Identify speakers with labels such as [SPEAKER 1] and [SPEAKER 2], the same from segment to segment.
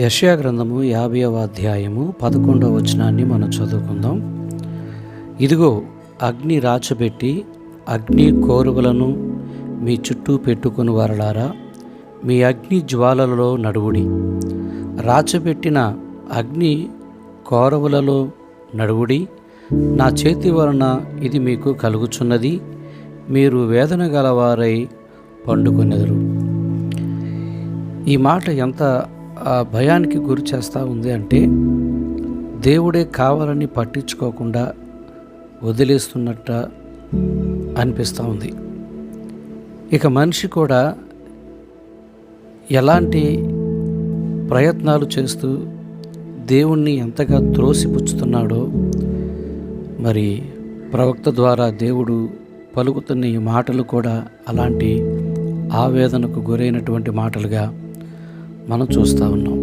[SPEAKER 1] యెషయా గ్రంథము 50వ అధ్యాయము 11వ వచనాన్ని మనం చదువుకుందాం. ఇదిగో, అగ్ని రాచబెట్టి అగ్ని కోరువలను మీ చుట్టూ పెట్టుకుని వారలారా, మీ అగ్ని జ్వాలలలో నడువుడి. రాచబెట్టిన అగ్ని కోరవులలో నడువుడి. నా చేతి వలన ఇది మీకు కలుగుచున్నది, మీరు వేదన గలవారై పండుకొనెదరు. ఈ మాట ఎంత భయానికి గురి చేస్తూ ఉంది అంటే, దేవుడే కావాలని పట్టించుకోకుండా వదిలేస్తున్నట్ట అనిపిస్తూ ఉంది. ఇక మనిషి కూడా ఎలాంటి ప్రయత్నాలు చేస్తూ దేవుణ్ణి ఎంతగా త్రోసిపుచ్చుతున్నాడో, మరి ప్రవక్త ద్వారా దేవుడు పలుకుతున్న ఈ మాటలు కూడా అలాంటి ఆవేదనకు గురైనటువంటి మాటలుగా మనం చూస్తూ ఉన్నాం.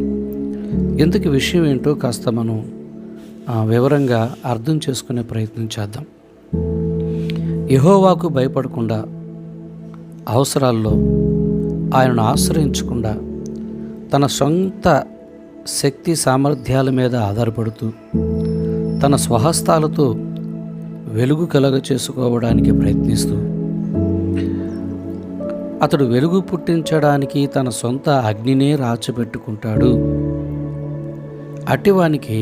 [SPEAKER 1] ఎందుకు విషయం ఏంటో కాస్త మనం వివరంగా అర్థం చేసుకునే ప్రయత్నం చేద్దాం. యెహోవాకు భయపడకుండా, అవసరాల్లో ఆయనను ఆశ్రయించకుండా, తన సొంత శక్తి సామర్థ్యాల మీద ఆధారపడుతూ తన స్వహస్తాలతో వెలుగు కలగ చేసుకోవడానికి ప్రయత్నిస్తూ, అతడు వెలుగు పుట్టించడానికి తన సొంత అగ్నినే రాచబెట్టుకుంటాడు. అటివానికి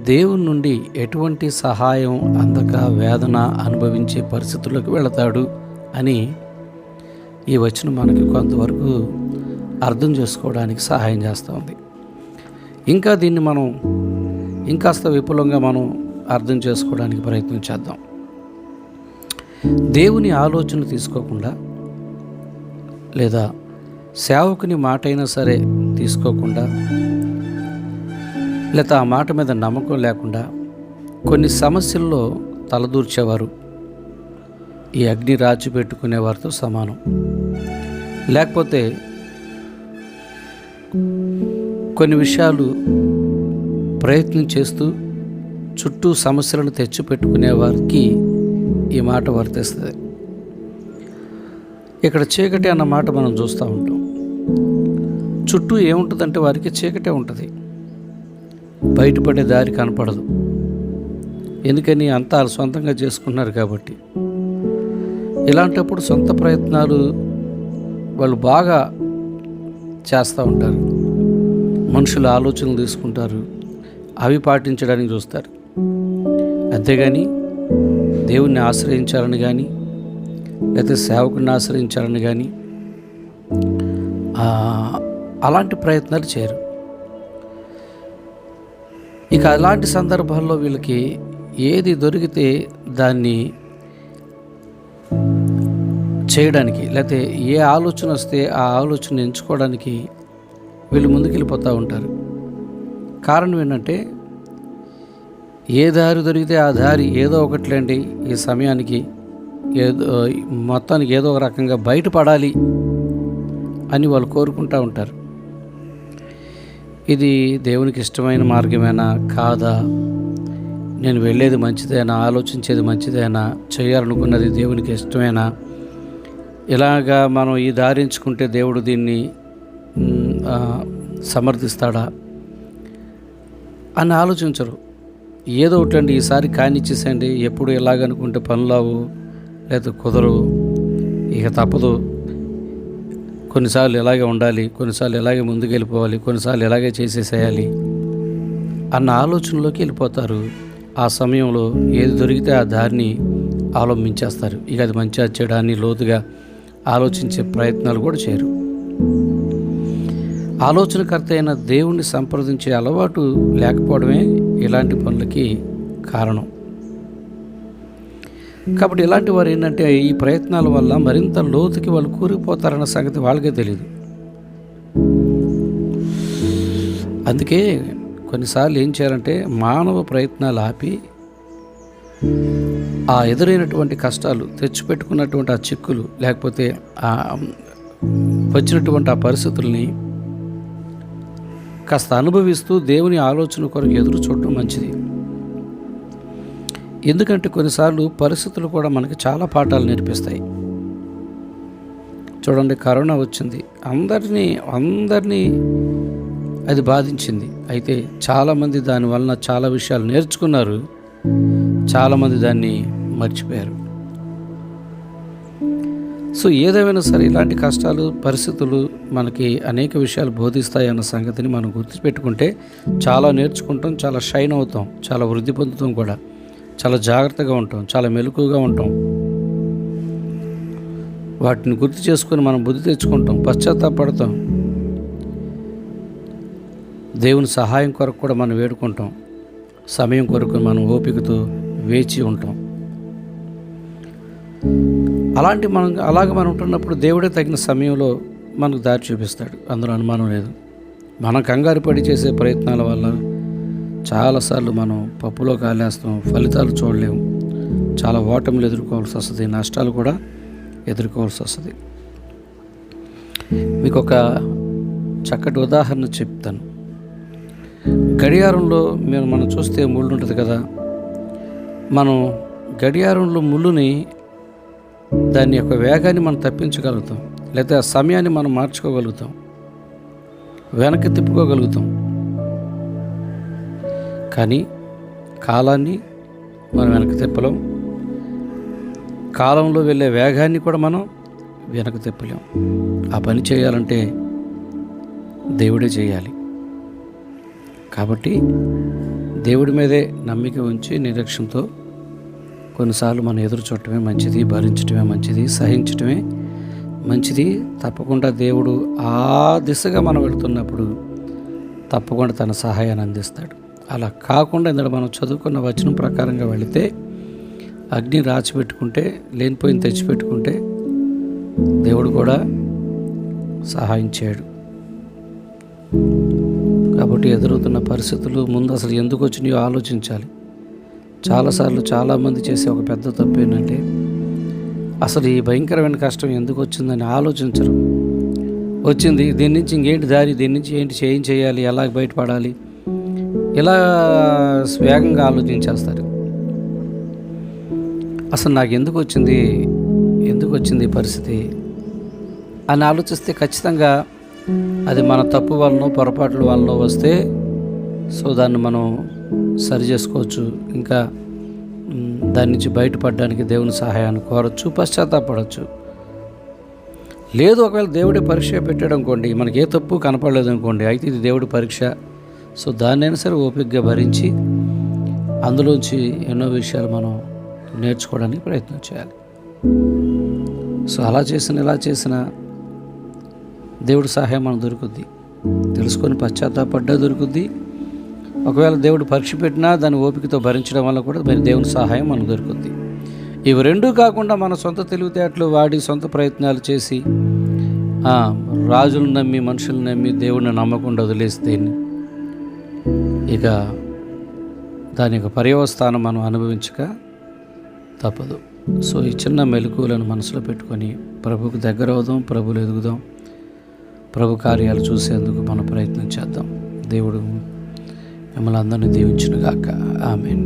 [SPEAKER 1] దేవుని నుండి ఎటువంటి సహాయం అందక వేదన అనుభవించే పరిస్థితుల్లోకి వెళతాడు అని ఈ వచనం మనకి కొంతవరకు అర్థం చేసుకోవడానికి సహాయం చేస్తూ ఉంది. ఇంకా దీన్ని మనం ఇంకాస్త విపులంగా మనం అర్థం చేసుకోవడానికి ప్రయత్నం చేద్దాం. దేవుని ఆలోచన తీసుకోకుండా, లేదా సేవకుని మాట అయినా సరే తీసుకోకుండా, లేదా ఆ మాట మీద నమ్మకం లేకుండా కొన్ని సమస్యల్లో తలదూర్చేవారు ఈ అగ్ని రాచి పెట్టుకునేవారితో సమానం. లేకపోతే కొన్ని విషయాలు ప్రయత్నం చేస్తూ చుట్టూ సమస్యలను తెచ్చిపెట్టుకునే వారికి ఈ మాట వర్తిస్తుంది. ఇక్కడ చీకటి అన్న మాట మనం చూస్తూ ఉంటాం. చుట్టూ ఏముంటుందంటే వారికి చీకటే ఉంటుంది, బయటపడే దారి కనపడదు. ఎందుకని? అంతా సొంతంగా చేసుకున్నారు కాబట్టి. ఇలాంటప్పుడు సొంత ప్రయత్నాలు వాళ్ళు బాగా చేస్తూ ఉంటారు. మనుషుల ఆలోచనలు తీసుకుంటారు, అవి పాటించడానికి చూస్తారు. అంతేగాని దేవుణ్ణి ఆశ్రయించాలని కానీ, లేకపోతే సేవకుని ఆశ్రయించాలని కానీ అలాంటి ప్రయత్నాలు చేయరు. ఇక అలాంటి సందర్భాల్లో వీళ్ళకి ఏది దొరికితే దాన్ని చేయడానికి, లేకపోతే ఏ ఆలోచన వస్తే ఆ ఆలోచన ఎంచుకోవడానికి వీళ్ళు ముందుకెళ్ళిపోతూ ఉంటారు. కారణం ఏంటంటే, ఏ దారి దొరికితే ఆ దారి ఏదో ఒకట్లేండి, ఈ సమయానికి మొత్తానికి ఏదో ఒక రకంగా బయటపడాలి అని వాళ్ళు కోరుకుంటూ ఉంటారు. ఇది దేవునికి ఇష్టమైన మార్గమేనా కాదా, నేను వెళ్ళేది మంచిదేనా, ఆలోచించేది మంచిదేనా, చేయాలనుకున్నది దేవునికి ఇష్టమేనా, ఇలాగా మనం ఈ దారి ఎంచుకుంటే దేవుడు దీన్ని సమర్థిస్తాడా అని ఆలోచించరు. ఏదో ఒకటండి, ఈసారి కానిచ్చేసండి, ఎప్పుడు ఎలాగనుకుంటే పనులావు, లేదా కుదరవు, ఇక తప్పదు, కొన్నిసార్లు ఇలాగే ఉండాలి, కొన్నిసార్లు ఇలాగే ముందుకు వెళ్ళిపోవాలి, కొన్నిసార్లు ఇలాగే చేసేసేయాలి అన్న ఆలోచనలోకి వెళ్ళిపోతారు. ఆ సమయంలో ఏది దొరికితే ఆ దారిని అవలంబించేస్తారు. ఇక అది మంచిగా చేయడాన్ని లోతుగా ఆలోచించే ప్రయత్నాలు కూడా చేయరు. ఆలోచనకర్త అయిన దేవుణ్ణి సంప్రదించే అలవాటు లేకపోవడమే ఇలాంటి పనులకి కారణం. కాబట్టి ఇలాంటి వారు ఏంటంటే, ఈ ప్రయత్నాల వల్ల మరింత లోతుకి వాళ్ళు కూరిపోతారన్న సంగతి వాళ్ళకే తెలియదు. అందుకే కొన్నిసార్లు ఏం చేయాలంటే, మానవ ప్రయత్నాలు ఆపి ఆ ఎదురైనటువంటి కష్టాలు, తెచ్చిపెట్టుకున్నటువంటి ఆ చిక్కులు, లేకపోతే వచ్చినటువంటి ఆ పరిస్థితుల్ని కాస్త అనుభవిస్తూ దేవుని ఆలోచన కొరకు ఎదురు చూడటం మంచిది. ఎందుకంటే కొన్నిసార్లు పరిస్థితులు కూడా మనకి చాలా పాఠాలు నేర్పిస్తాయి. చూడండి, కరోనా వచ్చింది, అందరినీ అది బాధించింది. అయితే చాలామంది దాని వలన చాలా విషయాలు నేర్చుకున్నారు, చాలామంది దాన్ని మర్చిపోయారు. సో ఏదేమైనా సరే ఇలాంటి కష్టాలు, పరిస్థితులు మనకి అనేక విషయాలు బోధిస్తాయి అన్న సంగతిని మనం గుర్తుపెట్టుకుంటే చాలా నేర్చుకుంటాం, చాలా షైన్ అవుతాం, చాలా వృద్ధి పొందుతాం కూడా, చాలా జాగ్రత్తగా ఉంటాం, చాలా మెలకువగా ఉంటాం. వాటిని గుర్తు చేసుకొని మనం బుద్ధి తెచ్చుకుంటాం, పశ్చాత్తాపడతాం, దేవుని సహాయం కొరకు కూడా మనం వేడుకుంటాం, సమయం కొరకు మనం ఓపికతో వేచి ఉంటాం. అలాగ మనం ఉంటున్నప్పుడు దేవుడే తగిన సమయంలో మనకు దారి చూపిస్తాడు, అందులో అనుమానం లేదు. మనం కంగారు పడి చేసే ప్రయత్నాల వల్ల చాలాసార్లు మనం పప్పులో కాలేస్తాం, ఫలితాలు చూడలేము, చాలా ఓటములు ఎదుర్కోవాల్సి వస్తుంది, నష్టాలు కూడా ఎదుర్కోవాల్సి వస్తుంది. మీకు ఒక చక్కటి ఉదాహరణ చెప్తాను. గడియారంలో మనం చూస్తే ముళ్ళు ఉంటుంది కదా, మనం గడియారంలో ముళ్ళుని దాని యొక్క వేగాన్ని మనం తప్పించగలుగుతాం, లేదా ఆ సమయాన్ని మనం మార్చుకోగలుగుతాం, వెనక్కి తిప్పుకోగలుగుతాం. కానీ కాలాన్ని మనం వెనక్కి తిప్పలేం, కాలంలో వెళ్ళే వేగాన్ని కూడా మనం వెనక్కి తిప్పలేం. ఆ పని చేయాలంటే దేవుడే చేయాలి. కాబట్టి దేవుడి మీదే నమ్మిక ఉంచి నిరీక్షణతో కొన్నిసార్లు మనం ఎదురు చూడటమే మంచిది, భరించటమే మంచిది, సహించటమే మంచిది. తప్పకుండా దేవుడు ఆ దిశగా మనం వెళుతున్నప్పుడు తప్పకుండా తన సహాయాన్ని అందిస్తాడు. అలా కాకుండా ఇందులో మనం చదువుకున్న వచనం ప్రకారంగా వెళితే అగ్ని రాచిపెట్టుకుంటే, లేనిపోయిన తెచ్చిపెట్టుకుంటే దేవుడు కూడా సహాయం చేయడు. కాబట్టి ఎదురవుతున్న పరిస్థితులు ముందు అసలు ఎందుకు వచ్చినాయో ఆలోచించాలి. చాలాసార్లు చాలామంది చేసే ఒక పెద్ద తప్పు ఏంటంటే అసలు ఈ భయంకరమైన కష్టం ఎందుకు వచ్చిందని ఆలోచించరు. వచ్చింది, దీని నుంచి ఇంకేంటి దారి, దీని నుంచి ఏంటి చేయాలి, ఎలా బయటపడాలి, ఇలా వేగంగా ఆలోచించేస్తారు. అసలు నాకు ఎందుకు వచ్చింది ఈ పరిస్థితి అని ఆలోచిస్తే ఖచ్చితంగా అది మన తప్పు వలన, పొరపాట్ల వలన వస్తే దాన్ని మనం సరి చేసుకోవచ్చు, ఇంకా దాని నుంచి బయటపడడానికి దేవుని సహాయాన్ని కోరచ్చు, పశ్చాత్తాపడవచ్చు. లేదు ఒకవేళ దేవుడే పరీక్ష పెట్టాడు అనుకోండి, మనకి ఏ తప్పు కనపడలేదు అనుకోండి, అయితే ఇది దేవుడి పరీక్ష. దాన్నైనా సరే ఓపికగా భరించి అందులోంచి ఎన్నో విషయాలు మనం నేర్చుకోవడానికి ప్రయత్నం చేయాలి. అలా ఇలా చేసిన దేవుడి సహాయం మనకు దొరుకుద్ది, తెలుసుకొని పశ్చాత్తాపడ్డా దొరుకుద్ది. ఒకవేళ దేవుడు పరీక్ష పెట్టినా దాన్ని ఓపికతో భరించడం వల్ల కూడా దేవుని సహాయం మనకు దొరుకుద్ది. ఇవి రెండూ కాకుండా మన సొంత తెలివితేటలు వాడి సొంత ప్రయత్నాలు చేసి రాజులను నమ్మి, మనుషులను నమ్మి దేవుడిని నమ్మకుండా వదిలేస్తే ఇక దాని యొక్క పర్యవస్థానం మనం అనుభవించక తప్పదు. ఈ చిన్న మెలకువలను మనసులో పెట్టుకొని ప్రభువుకు దగ్గర అవుదాం, ప్రభువులు ఎదుగుదాం, ప్రభు కార్యాలు చూసేందుకు మనం ప్రయత్నం చేద్దాం. దేవుడు మిమ్మల్ని అందరినీ దీవించును గాక. ఆమేన్.